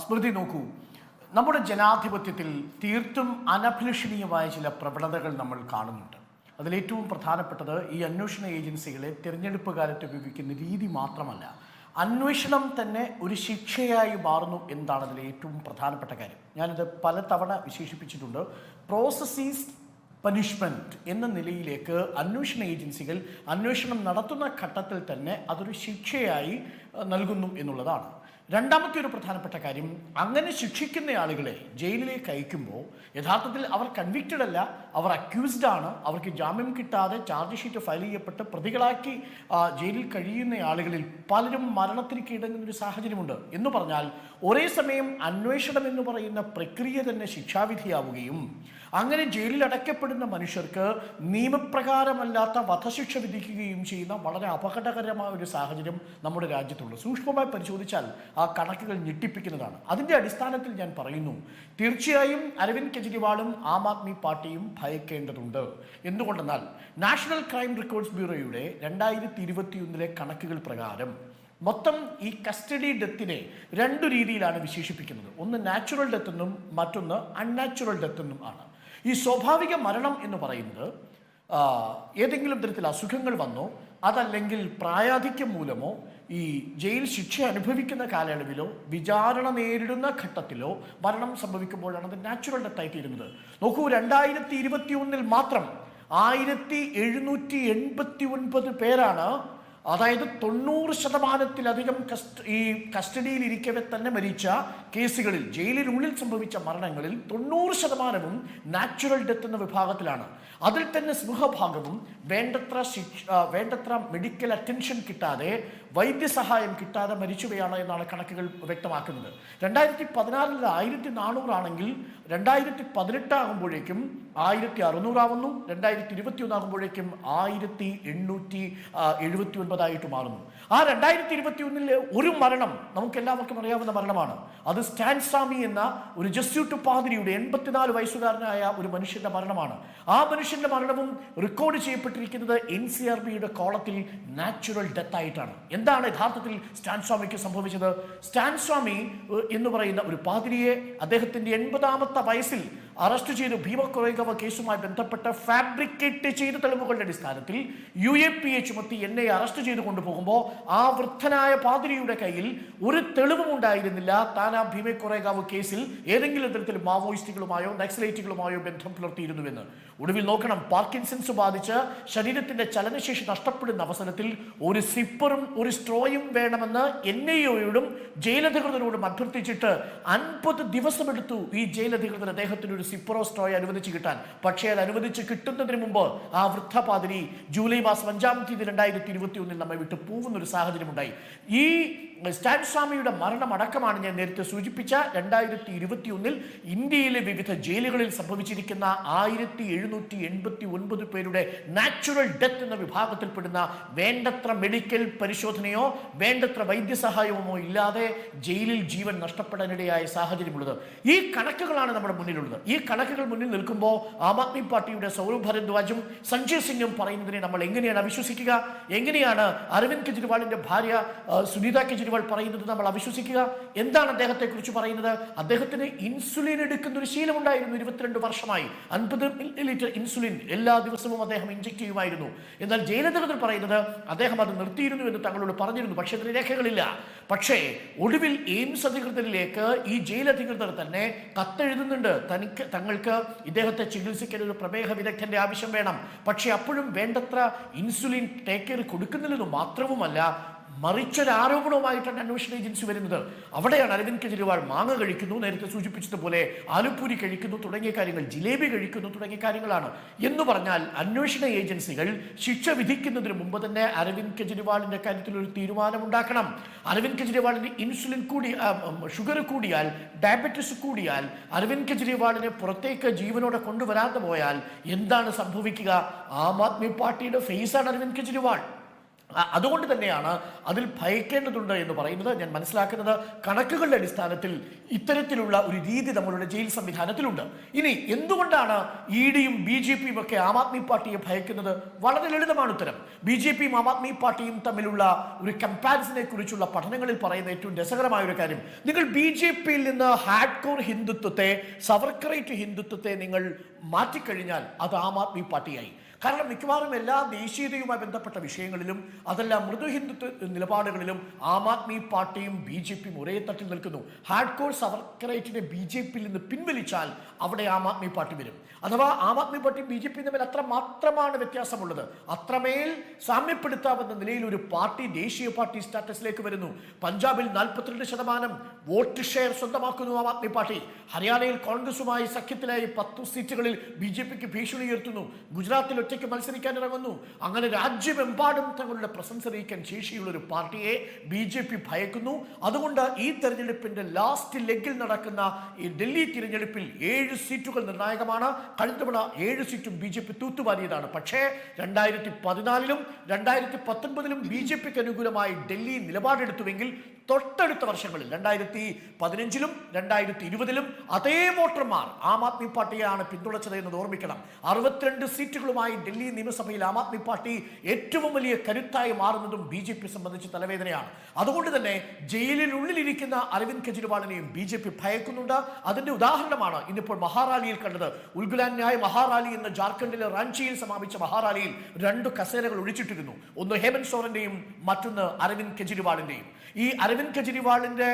സ്മൃതി നോക്കൂ, നമ്മുടെ ജനാധിപത്യത്തിൽ തീർത്തും അനഭിലഷണീയമായ ചില പ്രവണതകൾ നമ്മൾ കാണുന്നുണ്ട്. അതിലേറ്റവും പ്രധാനപ്പെട്ടത് ഈ അന്വേഷണ ഏജൻസികളെ തിരഞ്ഞെടുപ്പ് കാലത്ത് ഉപയോഗിക്കുന്ന രീതി മാത്രമല്ല, അന്വേഷണം തന്നെ ഒരു ശിക്ഷയായി മാറുന്നു എന്നതാണ് അതിലെ ഏറ്റവും പ്രധാനപ്പെട്ട കാര്യം. ഞാനിത് പലതവണ വിശേഷിപ്പിച്ചിട്ടുണ്ട്. പ്രോസസ് ഈസ് പനിഷ്മെൻറ്റ് എന്ന നിലയിലേക്ക് അന്വേഷണ ഏജൻസികൾ അന്വേഷണം നടത്തുന്ന ഘട്ടത്തിൽ തന്നെ അതൊരു ശിക്ഷയായി നൽകുന്നു എന്നുള്ളതാണ്. രണ്ടാമത്തെ ഒരു പ്രധാനപ്പെട്ട കാര്യം, അങ്ങനെ ശിക്ഷിക്കുന്ന ആളുകളെ ജയിലിലേക്ക് അയക്കുമ്പോൾ യഥാർത്ഥത്തിൽ അവർ കൺവിക്റ്റഡ് അല്ല, അവർ അക്യൂസ്ഡ് ആണ്. അവർക്ക് ജാമ്യം കിട്ടാതെ ചാർജ് ഷീറ്റ് ഫയൽ ചെയ്യപ്പെട്ട് പ്രതികളാക്കി ജയിലിൽ കഴിയുന്ന ആളുകളിൽ പലരും മരണത്തിന് കീഴടങ്ങുന്ന ഒരു സാഹചര്യമുണ്ട്. എന്ന് പറഞ്ഞാൽ ഒരേ സമയം അന്വേഷണം എന്ന് പറയുന്ന പ്രക്രിയ തന്നെ ശിക്ഷാവിധിയാവുകയും അങ്ങനെ ജയിലിൽ അടയ്ക്കപ്പെടുന്ന മനുഷ്യർക്ക് നിയമപ്രകാരമല്ലാത്ത വധശിക്ഷ വിധിക്കുകയും ചെയ്യുന്ന വളരെ അപകടകരമായ ഒരു സാഹചര്യം നമ്മുടെ രാജ്യത്തുണ്ട്. സൂക്ഷ്മമായി പരിശോധിച്ചാൽ ആ കണക്കുകൾ ഞെട്ടിപ്പിക്കുന്നതാണ്. അതിൻ്റെ അടിസ്ഥാനത്തിൽ ഞാൻ പറയുന്നു, തീർച്ചയായും അരവിന്ദ് കെജ്രിവാളും ആം ആദ്മി പാർട്ടിയും ഭയക്കേണ്ടതുണ്ട്. എന്തുകൊണ്ടെന്നാൽ നാഷണൽ ക്രൈം റെക്കോർഡ്സ് ബ്യൂറോയുടെ 2021 കണക്കുകൾ പ്രകാരം മൊത്തം ഈ കസ്റ്റഡി ഡെത്തിനെ രണ്ടു രീതിയിലാണ് വിശേഷിപ്പിക്കുന്നത്. ഒന്ന് നാച്ചുറൽ ഡെത്ത് എന്നും മറ്റൊന്ന് അൺനാച്ചുറൽ ഡെത്ത് എന്നും ആണ്. ഈ സ്വാഭാവിക മരണം എന്ന് പറയുന്നത് ഏതെങ്കിലും തരത്തിൽ അസുഖങ്ങൾ വന്നോ അതല്ലെങ്കിൽ പ്രായാധിക്യം മൂലമോ ഈ ജയിൽ ശിക്ഷ അനുഭവിക്കുന്ന കാലയളവിലോ വിചാരണ നേരിടുന്ന ഘട്ടത്തിലോ മരണം സംഭവിക്കുമ്പോഴാണ് അത് നാച്ചുറൽ ഡെത്തായി തീരുന്നത്. നോക്കൂ, 2021 മാത്രം 1789 പേരാണ്, അതായത് 90%-ലധികം ഈ കസ്റ്റഡിയിൽ ഇരിക്കവെ തന്നെ മരിച്ച കേസുകളിൽ, ജയിലിനുള്ളിൽ സംഭവിച്ച മരണങ്ങളിൽ 90% നാച്ചുറൽ ഡെത്ത് എന്ന വിഭാഗത്തിലാണ്. അതിൽ തന്നെ സിംഹഭാഗവും വേണ്ടത്ര മെഡിക്കൽ അറ്റൻഷൻ കിട്ടാതെ, വൈദ്യസഹായം കിട്ടാതെ മരിച്ചുകയാണ് എന്നാണ് കണക്കുകൾ വ്യക്തമാക്കുന്നത്. 2014 1400 ആണെങ്കിൽ 2018 ആകുമ്പോഴേക്കും 1600 ആവുന്നു, 2021 ആകുമ്പോഴേക്കും 1879 മാറുന്നു. ആ 2021 ഒരു മരണം നമുക്ക് എല്ലാവർക്കും അറിയാവുന്ന മരണമാണ്. അത് സ്റ്റാൻ സ്വാമി എന്ന ഒരു ജസ്യൂട്ട് പാതിരിയുടെ 84 വയസ്സുകാരനായ ഒരു മനുഷ്യന്റെ മരണമാണ്. ആ മനുഷ്യന്റെ മരണവും റെക്കോർഡ് ചെയ്യപ്പെട്ടിരിക്കുന്നത് NCRBയുടെ കോളത്തിൽ നാച്ചുറൽ ഡെത്ത് ആയിട്ടാണ്. എന്താണ് യഥാർത്ഥത്തിൽ സ്റ്റാൻ സ്വാമിക്ക് സംഭവിച്ചത്? സ്റ്റാൻ സ്വാമി എന്ന് പറയുന്ന ഒരു പാതിരിയെ അദ്ദേഹത്തിന്റെ 80ാമത്തെ വയസ്സിൽ അറസ്റ്റ് ചെയ്ത് ഭീമ കേസുമായി ബന്ധപ്പെട്ട് ഫാബ്രിക്കേറ്റ് ചെയ്ത തെളിവുകളുടെ അടിസ്ഥാനത്തിൽ UAPA ചുമത്തി എന്നെ അറസ്റ്റ് ചെയ്ത് കൊണ്ടുപോകുമ്പോൾ ആ വൃദ്ധനായ പാതിരിയുടെ കയ്യിൽ ഒരു തെളിവും ഉണ്ടായിരുന്നില്ല താൻ ആ ഭീമ കേസിൽ ഏതെങ്കിലും തരത്തിൽ മാവോയിസ്റ്റുകളുമായോ നക്സലൈറ്റുകളുമായോ ബന്ധം പുലർത്തിയിരുന്നുവെന്ന്. ഒടുവിൽ നോക്കണം, പാർക്കിൻസൺസ് ബാധിച്ച് ശരീരത്തിന്റെ ചലനശേഷി നഷ്ടപ്പെടുന്ന അവസരത്തിൽ ഒരു സിപ്പറും ഒരു സ്ട്രോയും വേണമെന്ന് NIA-യോടും ജയിലധികൃതരോടും അഭ്യർത്ഥിച്ചിട്ട് 50 ദിവസമെടുത്തു ഈ ജയിലധികൃതർ അദ്ദേഹത്തിന് ഒരു സിപ്പറോ സ്ട്രോയോ അനുവദിച്ച് കിട്ടാൻ. പക്ഷേ അത് അനുവദിച്ച് കിട്ടുന്നതിന് മുമ്പ് ആ വൃദ്ധ പാതിരി ജൂലൈ മാസം 5-ാം തീയതി 2021 നമ്മെ വിട്ടു പോകുന്ന ഒരു സാഹചര്യം ഉണ്ടായി. ഈ സ്റ്റാൻ സ്വാമിയുടെ മരണമടക്കമാണ് ഞാൻ നേരത്തെ സൂചിപ്പിച്ച 2021 ഇന്ത്യയിലെ വിവിധ ജയിലുകളിൽ സംഭവിച്ചിരിക്കുന്ന 1789 പേരുടെ നാച്ചുറൽ ഡെത്ത് എന്ന വിഭാഗത്തിൽപ്പെടുന്ന വേണ്ടത്ര മെഡിക്കൽ പരിശോധനയോ വേണ്ടത്ര വൈദ്യസഹായമോ ഇല്ലാതെ ജയിലിൽ ജീവൻ നഷ്ടപ്പെടാനിടയായ സാഹചര്യമുള്ളത്. ഈ കണക്കുകളാണ് നമ്മുടെ മുന്നിലുള്ളത്. ഈ കണക്കുകൾ മുന്നിൽ നിൽക്കുമ്പോൾ ആം ആദ്മി പാർട്ടിയുടെ സൗരഭ് ഭരദ്വാജും സഞ്ജയ് സിംഗും പറയുന്നതിനെ നമ്മൾ എങ്ങനെയാണ് അവിശ്വസിക്കുക? എങ്ങനെയാണ് അരവിന്ദ് കെജ്രിവാളിന്റെ ഭാര്യ സുനീത കെജ്രിവാൾ പറയുന്നത് നമ്മൾ അവിശ്വസിക്കുക? എന്താണ് അദ്ദേഹത്തെ കുറിച്ച് പറയുന്നത്? അദ്ദേഹത്തിന് ഇൻസുലിൻ എടുക്കുന്ന ഒരു ശീലമുണ്ടായിരുന്നു. 22 വർഷമായി 50 ml ഇൻസുലിൻ എല്ലാ ദിവസവും അദ്ദേഹം ഇഞ്ചക്ട് ചെയ്യുമായിരുന്നു. എന്നാൽ ജയിലധികൃതർ പറയുന്നത് അദ്ദേഹം അത് നിർത്തിയിരുന്നു എന്ന് തങ്ങളോട് പറഞ്ഞിരുന്നു. പക്ഷേ അതിന് രേഖകളില്ല. പക്ഷേ ഒടുവിൽ എയിംസ് അധികൃതരിലേക്ക് ഈ ജയിലധികൃതർ തന്നെ കത്തെഴുതുന്നുണ്ട്. തങ്ങൾക്ക് ഇദ്ദേഹത്തെ ചികിത്സിക്കാൻ ഒരു പ്രമേഹ വിദഗ്ധന്റെ ആവശ്യം വേണം. പക്ഷെ അപ്പോഴും വേണ്ടത്ര ഇൻസുലിൻ ടേക്ക് കെയർ കൊടുക്കുന്നില്ലെന്ന് മാത്രവുമല്ല, മറിച്ചൊരാരോപണവുമായിട്ടാണ് അന്വേഷണ ഏജൻസി വരുന്നത്. അവിടെയാണ് അരവിന്ദ് കെജ്രിവാൾ മാങ്ങ കഴിക്കുന്നു, നേരത്തെ സൂചിപ്പിച്ചതുപോലെ ആലുപൂരി കഴിക്കുന്നു തുടങ്ങിയ കാര്യങ്ങൾ, ജിലേബി കഴിക്കുന്നു തുടങ്ങിയ കാര്യങ്ങളാണ്. എന്ന് പറഞ്ഞാൽ അന്വേഷണ ഏജൻസികൾ ശിക്ഷ വിധിക്കുന്നതിന് മുമ്പ് തന്നെ അരവിന്ദ് കെജ്രിവാളിന്റെ കാര്യത്തിൽ ഒരു തീരുമാനമുണ്ടാക്കണം. അരവിന്ദ് കെജ്രിവാളിന് ഇൻസുലിൻ ഷുഗർ കൂടിയാൽ, ഡയബറ്റിസ് കൂടിയാൽ, അരവിന്ദ് കെജ്രിവാളിനെ പുറത്തേക്ക് ജീവനോടെ കൊണ്ടുവരാതെ പോയാൽ എന്താണ് സംഭവിക്കുക? ആം ആദ്മി പാർട്ടിയുടെ ഫേസാണ് അരവിന്ദ് കെജ്രിവാൾ. അതുകൊണ്ട് തന്നെയാണ് അതിൽ ഭയക്കേണ്ടതുണ്ട് എന്ന് പറയുന്നത്. ഞാൻ മനസ്സിലാക്കുന്നത് കണക്കുകളുടെ അടിസ്ഥാനത്തിൽ ഇത്തരത്തിലുള്ള ഒരു രീതി നമ്മളുടെ ജയിൽ സംവിധാനത്തിലുണ്ട്. ഇനി എന്തുകൊണ്ടാണ് ഇഡിയും BJPയും ഒക്കെ ആം ആദ്മി പാർട്ടിയെ ഭയക്കുന്നത്? വളരെ ലളിതമാണ് ഉത്തരം. BJPയും ആം ആദ്മി പാർട്ടിയും തമ്മിലുള്ള ഒരു കമ്പാരിസനെ കുറിച്ചുള്ള പഠനങ്ങളിൽ പറയുന്ന ഏറ്റവും രസകരമായ ഒരു കാര്യം, നിങ്ങൾ BJPയിൽ നിന്ന് ഹാർഡ്കോർ ഹിന്ദുത്വത്തെ, സവർക്കറേറ്റ് ഹിന്ദുത്വത്തെ നിങ്ങൾ മാറ്റിക്കഴിഞ്ഞാൽ അത് ആം ആദ്മി പാർട്ടിയായി. കാരണം മിക്കവാറും എല്ലാ ദേശീയതയുമായി ബന്ധപ്പെട്ട വിഷയങ്ങളിലും അതെല്ലാം മൃദു ഹിന്ദുത്വ നിലപാടുകളിലും ആം ആദ്മി പാർട്ടിയും BJPയും ഒരേ തട്ടിൽ നിൽക്കുന്നു. ഹാർഡ്കോർ സവർക്കറേറ്റിനെ BJPയിൽ നിന്ന് പിൻവലിച്ചാൽ അവിടെ ആം ആദ്മി പാർട്ടി വരും. അഥവാ ആം ആദ്മി പാർട്ടിയും BJPയും തമ്മിൽ അത്ര മാത്രമാണ് വ്യത്യാസമുള്ളത്. അത്രമേൽ സാമ്യപ്പെടുത്താവുന്ന നിലയിൽ ഒരു പാർട്ടി ദേശീയ പാർട്ടി സ്റ്റാറ്റസിലേക്ക് വരുന്നു. പഞ്ചാബിൽ 42% vote share സ്വന്തമാക്കുന്നു Aam Aadmi party. ഹരിയാനയിൽ കോൺഗ്രസുമായി സഖ്യത്തിലായി 10 സീറ്റുകളിൽ BJPക്ക് ഭീഷണി ഉയർത്തുന്നു. ഗുജറാത്തിൽ ഒറ്റയ്ക്ക് മത്സരിക്കാൻ ഇറങ്ങുന്നു. അങ്ങനെ രാജ്യമെമ്പാടും തങ്ങളുടെ പ്രസൻസ് അറിയിക്കാൻ ശേഷിയുള്ള ഒരു പാർട്ടിയെ BJP ഭയക്കുന്നു. അതുകൊണ്ട് ഈ തെരഞ്ഞെടുപ്പിന്റെ ലാസ്റ്റ് ലെഗിൽ നടക്കുന്ന ഈ ഡൽഹി തിരഞ്ഞെടുപ്പിൽ 7 സീറ്റുകൾ നിർണായകമാണ്. കഴിഞ്ഞ തവണ 7 സീറ്റും BJP തൂത്തുവാരിയതാണ്. പക്ഷേ 2014-ലും 2019-ലും BJPക്ക് അനുകൂലമായി ഡൽഹി നിലപാടെടുത്തുവെങ്കിൽ തൊട്ടടുത്ത വർഷങ്ങളിൽ 2015-ലും 2020-ലും അതേ വോട്ടർമാർ ആം ആദ്മി പാർട്ടിയാണ് പിന്തുണച്ചത് എന്നത് ഓർമ്മിക്കണം. 62 സീറ്റുകളുമായി ഡൽഹി നിയമസഭയിൽ ആം ആദ്മി പാർട്ടി ഏറ്റവും വലിയ കരുത്തായി മാറുന്നതും BJP സംബന്ധിച്ച് തലവേദനയാണ്. അതുകൊണ്ട് തന്നെ ജയിലിനുള്ളിലിരിക്കുന്ന അരവിന്ദ് കെജ്രിവാളിനെയും BJP ഭയക്കുന്നുണ്ട്. അതിന്റെ ഉദാഹരണമാണ് ഇന്നിപ്പോൾ മഹാറാലിയിൽ കണ്ടത്. ഉൽഗുലാൻ ന്യായ് മഹാറാലി എന്ന ജാർഖണ്ഡിലെ റാഞ്ചിയിൽ സമാപിച്ച മഹാറാലിയിൽ 2 കസേരകൾ ഒഴിച്ചിട്ടിരുന്നു. ഒന്ന് ഹേമന്ത് സോറന്റെയും മറ്റൊന്ന് അരവിന്ദ് കെജ്രിവാളിന്റെയും. ഈ അരവിന്ദ് കെജ്രിവാളിന്റെ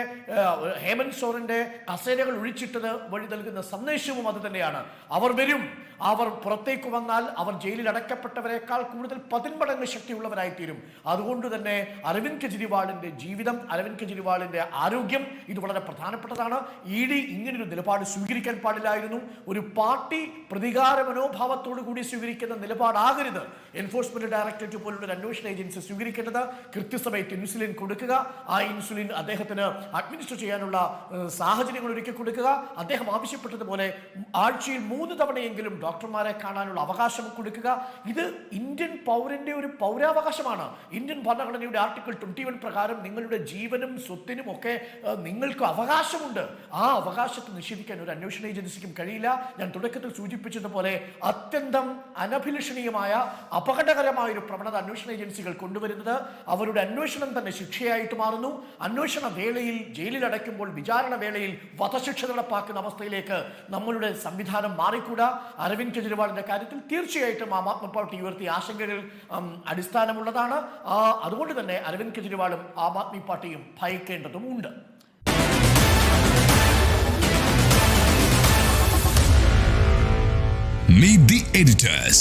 ഹേമന്ത് സോറന്റെ കസേരകൾ ഒഴിച്ചിട്ടത് വഴി നൽകുന്ന സന്ദേശവും അത് തന്നെയാണ്. അവർ വരും, അവർ പുറത്തേക്ക് വന്നാൽ അവർ ജയിലിൽ അടയ്ക്കപ്പെട്ടവരെക്കാൾ കൂടുതൽ 10 മടങ്ങ് ശക്തിയുള്ളവരായി തീരും. അതുകൊണ്ട് തന്നെ അരവിന്ദ് കെജ്രിവാളിന്റെ ജീവിതം, അരവിന്ദ് കെജ്രിവാളിന്റെ ആരോഗ്യം ഇത് വളരെ പ്രധാനപ്പെട്ടതാണ്. ED ഇങ്ങനൊരു നിലപാട് സ്വീകരിക്കാൻ പാടില്ലായിരുന്നു. ഒരു പാർട്ടി പ്രതികാര മനോഭാവത്തോടു കൂടി സ്വീകരിക്കുന്ന നിലപാടാകരുത് എൻഫോഴ്സ്മെന്റ് ഡയറക്ടറേറ്റ് പോലുള്ള ഒരു അന്വേഷണ ഏജൻസി സ്വീകരിക്കേണ്ടത്. കൃത്യസമയത്ത് ഇൻസുലിൻ കൊടുക്കുക, ആ ഇൻസുലിൻ അദ്ദേഹത്തിന് അഡ്മിനിസ്റ്റർ ചെയ്യാനുള്ള സാഹചര്യങ്ങൾ ഒരുക്കി കൊടുക്കുക. അദ്ദേഹം ആവശ്യപ്പെട്ടതുപോലെ ആഴ്ചയിൽ 3 തവണയെങ്കിലും ഡോക്ടർമാരെ കാണാനുള്ള അവകാശം കൊടുക്കുക. ഇത് ഇന്ത്യൻ പൗരന്റെ ഒരു പൗരാവകാശമാണ്. ഇന്ത്യൻ ഭരണഘടനയുടെ ആർട്ടിക്കിൾ 21 പ്രകാരം നിങ്ങളുടെ ജീവനും സ്വത്തിനും ഒക്കെ നിങ്ങൾക്ക് അവകാശമുണ്ട്. ആ അവകാശത്തെ നിഷേധിക്കാൻ ഒരു അന്വേഷണ ഏജൻസിക്കും കഴിയില്ല. ഞാൻ തുടക്കത്തിൽ സൂചിപ്പിച്ചതുപോലെ അത്യന്തം അനഭിലഷണീയമായ അപകടകരമായ ഒരു പ്രവണത അന്വേഷണ ഏജൻസികൾ കൊണ്ടുവരുന്നത് അവരുടെ അന്വേഷണം തന്നെ ശിക്ഷയായിട്ട് മാറുന്നു. അന്വേഷണ വേളയിൽ ജയിലിൽ അടയ്ക്കുമ്പോൾ വിചാരണ വേളയിൽ വധശിക്ഷ നടപ്പാക്കുന്ന അവസ്ഥയിലേക്ക് നമ്മളുടെ സംവിധാനം മാറിക്കൂടാ. അരവിന്ദ് കെജ്രിവാളിന്റെ കാര്യത്തിൽ തീർച്ചയായിട്ടും ആം ആദ്മി പാർട്ടി ഉയർത്തിയ ആശങ്കകൾ അടിസ്ഥാനമുള്ളതാണ്. അതുകൊണ്ട് തന്നെ അരവിന്ദ് കെജ്രിവാളും ആം ആദ്മി പാർട്ടിയും ഭയക്കേണ്ടതുമുണ്ട്. Meet the editors.